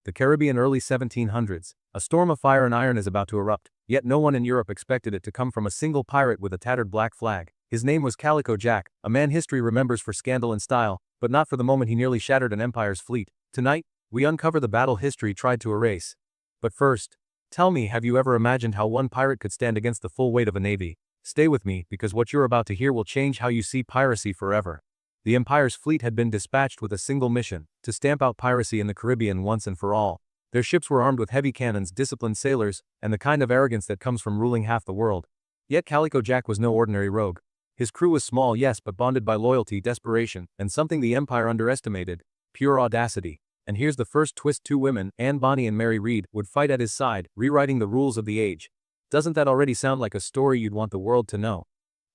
the Caribbean, early 1700s. A storm of fire and iron is about to erupt, yet no one in Europe expected it to come from a single pirate with a tattered black flag. His name was Calico Jack, a man history remembers for scandal and style, but not for the moment he nearly shattered an empire's fleet. Tonight, we uncover the battle history tried to erase. But first, tell me, have you ever imagined how one pirate could stand against the full weight of a navy? Stay with me, because what you're about to hear will change how you see piracy forever. The empire's fleet had been dispatched with a single mission: to stamp out piracy in the Caribbean once and for all. Their ships were armed with heavy cannons, disciplined sailors, and the kind of arrogance that comes from ruling half the world. Yet Calico Jack was no ordinary rogue. His crew was small, yes, but bonded by loyalty, desperation, and something the empire underestimated: pure audacity. And here's the first twist: two women, Bonny and Mary Read, would fight at his side, rewriting the rules of the age. Doesn't that already sound like a story you'd want the world to know?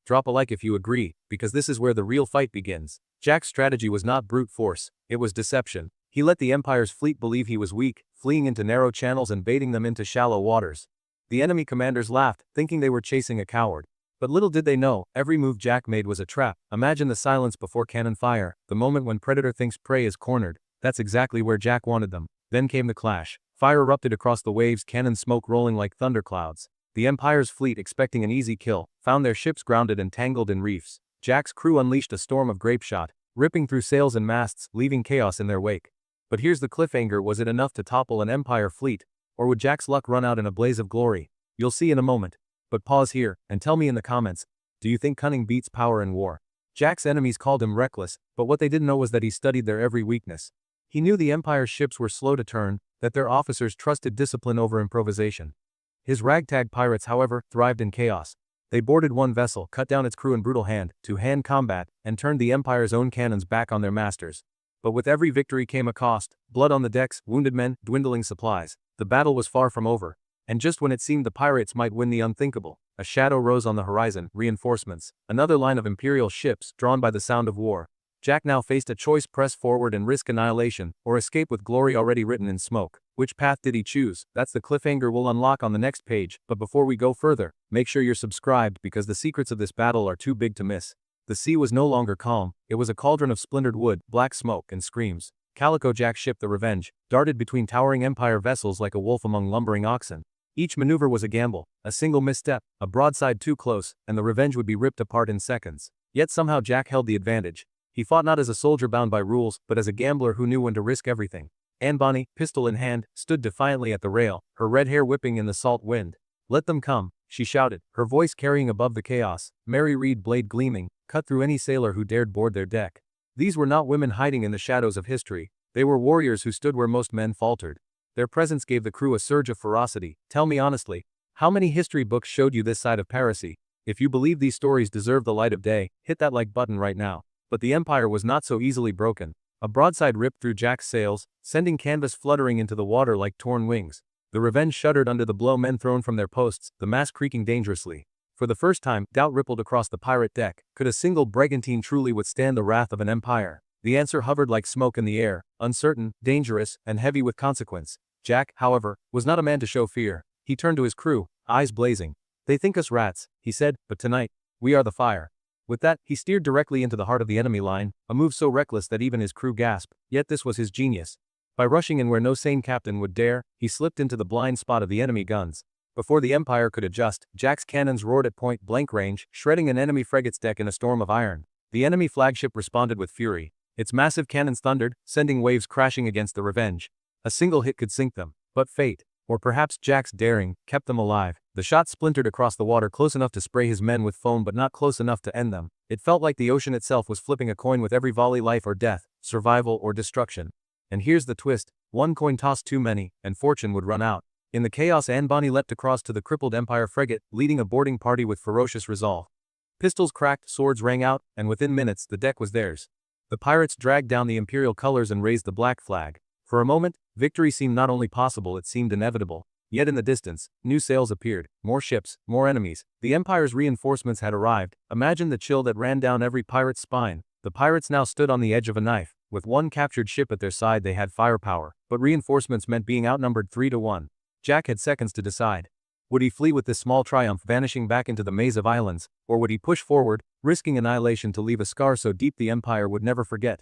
Drop a like if you agree, because this is where the real fight begins. Jack's strategy was not brute force, it was deception. He let the empire's fleet believe he was weak, fleeing into narrow channels and baiting them into shallow waters. The enemy commanders laughed, thinking they were chasing a coward. But little did they know, every move Jack made was a trap. Imagine the silence before cannon fire, the moment when predator thinks prey is cornered. That's exactly where Jack wanted them. Then came the clash. Fire erupted across the waves, cannon smoke rolling like thunderclouds. The empire's fleet, expecting an easy kill, found their ships grounded and tangled in reefs. Jack's crew unleashed a storm of grape shot, ripping through sails and masts, leaving chaos in their wake. But here's the cliffhanger: was it enough to topple an empire fleet, or would Jack's luck run out in a blaze of glory? You'll see in a moment. But pause here, and tell me in the comments, do you think cunning beats power in war? Jack's enemies called him reckless, but what they didn't know was that he studied their every weakness. He knew the empire's ships were slow to turn, that their officers trusted discipline over improvisation. His ragtag pirates, however, thrived in chaos. They boarded one vessel, cut down its crew in brutal hand-to-hand combat, and turned the empire's own cannons back on their masters. But with every victory came a cost: blood on the decks, wounded men, dwindling supplies. The battle was far from over. And just when it seemed the pirates might win the unthinkable, a shadow rose on the horizon: reinforcements. Another line of imperial ships, drawn by the sound of war. Jack now faced a choice: press forward and risk annihilation, or escape with glory already written in smoke. Which path did he choose? That's the cliffhanger we'll unlock on the next page, but before we go further, make sure you're subscribed, because the secrets of this battle are too big to miss. The sea was no longer calm, it was a cauldron of splintered wood, black smoke, and screams. Calico Jack's ship, the Revenge, darted between towering empire vessels like a wolf among lumbering oxen. Each maneuver was a gamble: a single misstep, a broadside too close, and the Revenge would be ripped apart in seconds. Yet somehow Jack held the advantage. He fought not as a soldier bound by rules, but as a gambler who knew when to risk everything. Bonny, pistol in hand, stood defiantly at the rail, her red hair whipping in the salt wind. "Let them come," she shouted, her voice carrying above the chaos. Mary Read, blade gleaming, cut through any sailor who dared board their deck. These were not women hiding in the shadows of history. They were warriors who stood where most men faltered. Their presence gave the crew a surge of ferocity. Tell me honestly, how many history books showed you this side of piracy? If you believe these stories deserve the light of day, hit that like button right now. But the empire was not so easily broken. A broadside ripped through Jack's sails, sending canvas fluttering into the water like torn wings. The Revenge shuddered under the blow, men thrown from their posts, the mast creaking dangerously. For the first time, doubt rippled across the pirate deck. Could a single brigantine truly withstand the wrath of an empire? The answer hovered like smoke in the air: uncertain, dangerous, and heavy with consequence. Jack, however, was not a man to show fear. He turned to his crew, eyes blazing. "They think us rats," he said, "but tonight, we are the fire." With that, he steered directly into the heart of the enemy line, a move so reckless that even his crew gasped. Yet this was his genius. By rushing in where no sane captain would dare, he slipped into the blind spot of the enemy guns. Before the empire could adjust, Jack's cannons roared at point-blank range, shredding an enemy frigate's deck in a storm of iron. The enemy flagship responded with fury. Its massive cannons thundered, sending waves crashing against the Revenge. A single hit could sink them. But fate, or perhaps Jack's daring, kept them alive. The shot splintered across the water, close enough to spray his men with foam but not close enough to end them. It felt like the ocean itself was flipping a coin with every volley: life or death, survival or destruction. And here's the twist: one coin tossed too many, and fortune would run out. In the chaos, Bonny leapt across to the crippled empire frigate, leading a boarding party with ferocious resolve. Pistols cracked, swords rang out, and within minutes the deck was theirs. The pirates dragged down the imperial colors and raised the black flag. For a moment, victory seemed not only possible, it seemed inevitable. Yet in the distance, new sails appeared, more ships, more enemies. The empire's reinforcements had arrived. Imagine the chill that ran down every pirate's spine. The pirates now stood on the edge of a knife. With one captured ship at their side, they had firepower, but reinforcements meant being outnumbered 3-1. Jack had seconds to decide. Would he flee with this small triumph, vanishing back into the maze of islands, or would he push forward, risking annihilation to leave a scar so deep the empire would never forget?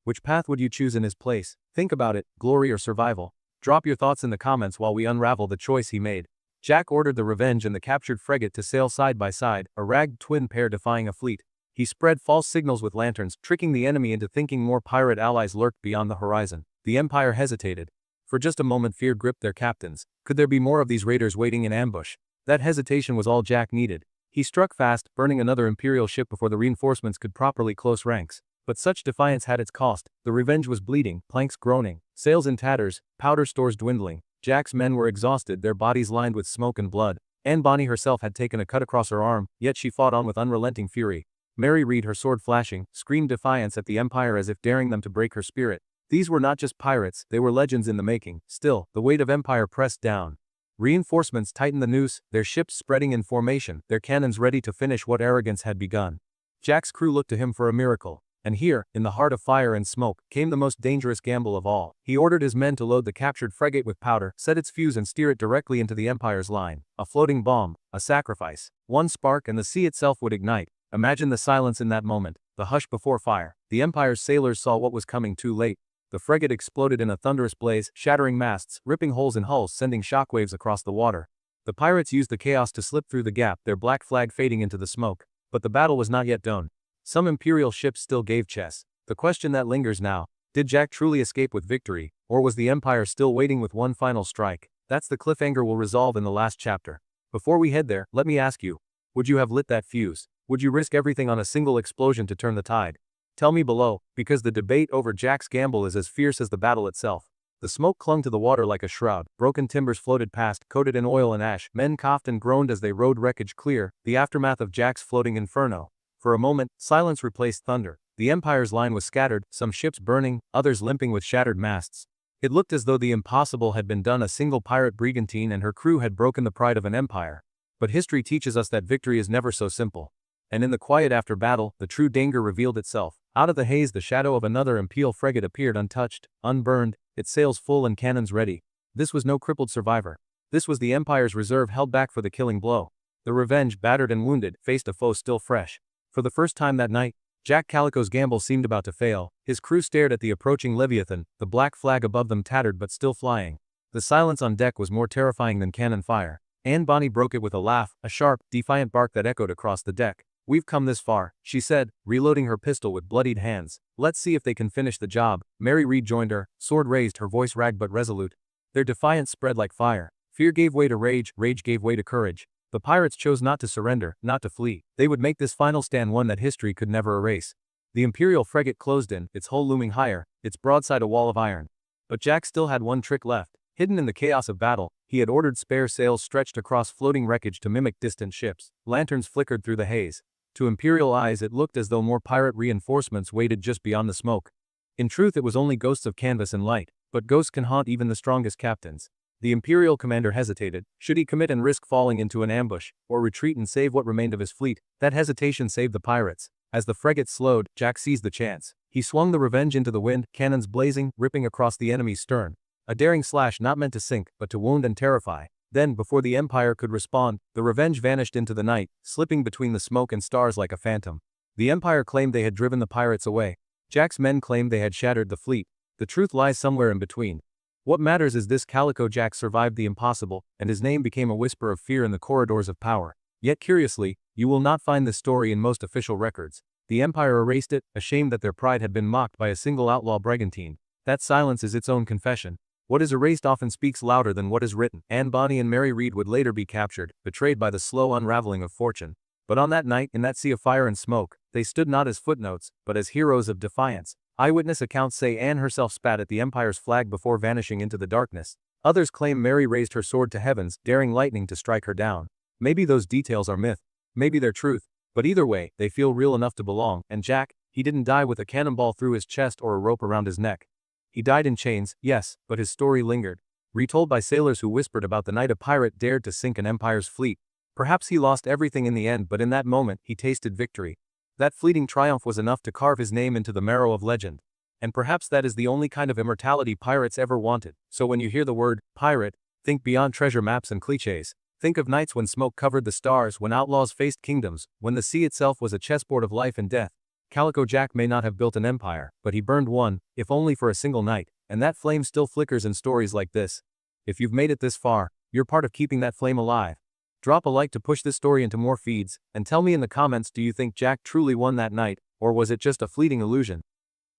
Which path would you choose in his place? Think about it: glory or survival? Drop your thoughts in the comments while we unravel the choice he made. Jack ordered the Revenge and the captured frigate to sail side by side, a ragged twin pair defying a fleet. He spread false signals with lanterns, tricking the enemy into thinking more pirate allies lurked beyond the horizon. The Empire hesitated. For just a moment fear gripped their captains. Could there be more of these raiders waiting in ambush? That hesitation was all Jack needed. He struck fast, burning another Imperial ship before the reinforcements could properly close ranks. But such defiance had its cost. The Revenge was bleeding, planks groaning, sails in tatters, powder stores dwindling. Jack's men were exhausted, their bodies lined with smoke and blood. And Bonny herself had taken a cut across her arm, yet she fought on with unrelenting fury. Mary Read, her sword flashing, screamed defiance at the Empire as if daring them to break her spirit. These were not just pirates, they were legends in the making. Still, the weight of Empire pressed down. Reinforcements tightened the noose, their ships spreading in formation, their cannons ready to finish what arrogance had begun. Jack's crew looked to him for a miracle. And here, in the heart of fire and smoke, came the most dangerous gamble of all. He ordered his men to load the captured frigate with powder, set its fuse and steer it directly into the Empire's line. A floating bomb, a sacrifice. One spark and the sea itself would ignite. Imagine the silence in that moment, the hush before fire. The Empire's sailors saw what was coming too late. The frigate exploded in a thunderous blaze, shattering masts, ripping holes in hulls, sending shockwaves across the water. The pirates used the chaos to slip through the gap, their black flag fading into the smoke. But the battle was not yet done. Some Imperial ships still gave chase. The question that lingers now, did Jack truly escape with victory, or was the Empire still waiting with one final strike? That's the cliffhanger we'll resolve in the last chapter. Before we head there, let me ask you, would you have lit that fuse? Would you risk everything on a single explosion to turn the tide? Tell me below, because the debate over Jack's gamble is as fierce as the battle itself. The smoke clung to the water like a shroud, broken timbers floated past, coated in oil and ash, men coughed and groaned as they rode wreckage clear, the aftermath of Jack's floating inferno. For a moment, silence replaced thunder. The Empire's line was scattered, some ships burning, others limping with shattered masts. It looked as though the impossible had been done. A single pirate brigantine and her crew had broken the pride of an empire. But history teaches us that victory is never so simple. And in the quiet after battle, the true danger revealed itself. Out of the haze, the shadow of another Imperial frigate appeared, untouched, unburned, its sails full and cannons ready. This was no crippled survivor. This was the Empire's reserve held back for the killing blow. The Revenge, battered and wounded, faced a foe still fresh. For the first time that night, Jack Calico's gamble seemed about to fail. His crew stared at the approaching Leviathan, the black flag above them tattered but still flying. The silence on deck was more terrifying than cannon fire. And Bonny broke it with a laugh, a sharp, defiant bark that echoed across the deck. "We've come this far," she said, reloading her pistol with bloodied hands. "Let's see if they can finish the job." Mary Read joined her, sword raised, her voice ragged but resolute. Their defiance spread like fire. Fear gave way to rage, rage gave way to courage. The pirates chose not to surrender, not to flee. They would make this final stand one that history could never erase. The Imperial frigate closed in, its hull looming higher, its broadside a wall of iron. But Jack still had one trick left. Hidden in the chaos of battle, he had ordered spare sails stretched across floating wreckage to mimic distant ships. Lanterns flickered through the haze. To Imperial eyes it looked as though more pirate reinforcements waited just beyond the smoke. In truth it was only ghosts of canvas and light, but ghosts can haunt even the strongest captains. The Imperial commander hesitated. Should he commit and risk falling into an ambush, or retreat and save what remained of his fleet? That hesitation saved the pirates. As the frigate slowed, Jack seized the chance. He swung the Revenge into the wind, cannons blazing, ripping across the enemy's stern. A daring slash not meant to sink, but to wound and terrify. Then, before the Empire could respond, the Revenge vanished into the night, slipping between the smoke and stars like a phantom. The Empire claimed they had driven the pirates away. Jack's men claimed they had shattered the fleet. The truth lies somewhere in between. What matters is this: Calico Jack survived the impossible, and his name became a whisper of fear in the corridors of power. Yet curiously, you will not find this story in most official records. The Empire erased it, ashamed that their pride had been mocked by a single outlaw brigantine. That silence is its own confession. What is erased often speaks louder than what is written. And Bonny and Mary Read would later be captured, betrayed by the slow unraveling of fortune. But on that night, in that sea of fire and smoke, they stood not as footnotes, but as heroes of defiance. Eyewitness accounts say Anne herself spat at the Empire's flag before vanishing into the darkness. Others claim Mary raised her sword to heavens, daring lightning to strike her down. Maybe those details are myth. Maybe they're truth. But either way, they feel real enough to belong. And Jack, he didn't die with a cannonball through his chest or a rope around his neck. He died in chains, yes, but his story lingered. Retold by sailors who whispered about the night a pirate dared to sink an Empire's fleet. Perhaps he lost everything in the end, but in that moment, he tasted victory. That fleeting triumph was enough to carve his name into the marrow of legend. And perhaps that is the only kind of immortality pirates ever wanted. So when you hear the word pirate, think beyond treasure maps and cliches. Think of nights when smoke covered the stars, when outlaws faced kingdoms, when the sea itself was a chessboard of life and death. Calico Jack may not have built an empire, but he burned one, if only for a single night. And that flame still flickers in stories like this. If you've made it this far, you're part of keeping that flame alive. Drop a like to push this story into more feeds, and tell me in the comments, do you think Jack truly won that night, or was it just a fleeting illusion?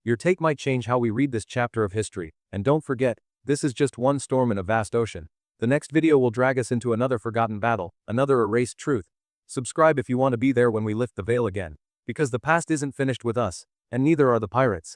Your take might change how we read this chapter of history, and don't forget, this is just one storm in a vast ocean. The next video will drag us into another forgotten battle, another erased truth. Subscribe if you want to be there when we lift the veil again. Because the past isn't finished with us, and neither are the pirates.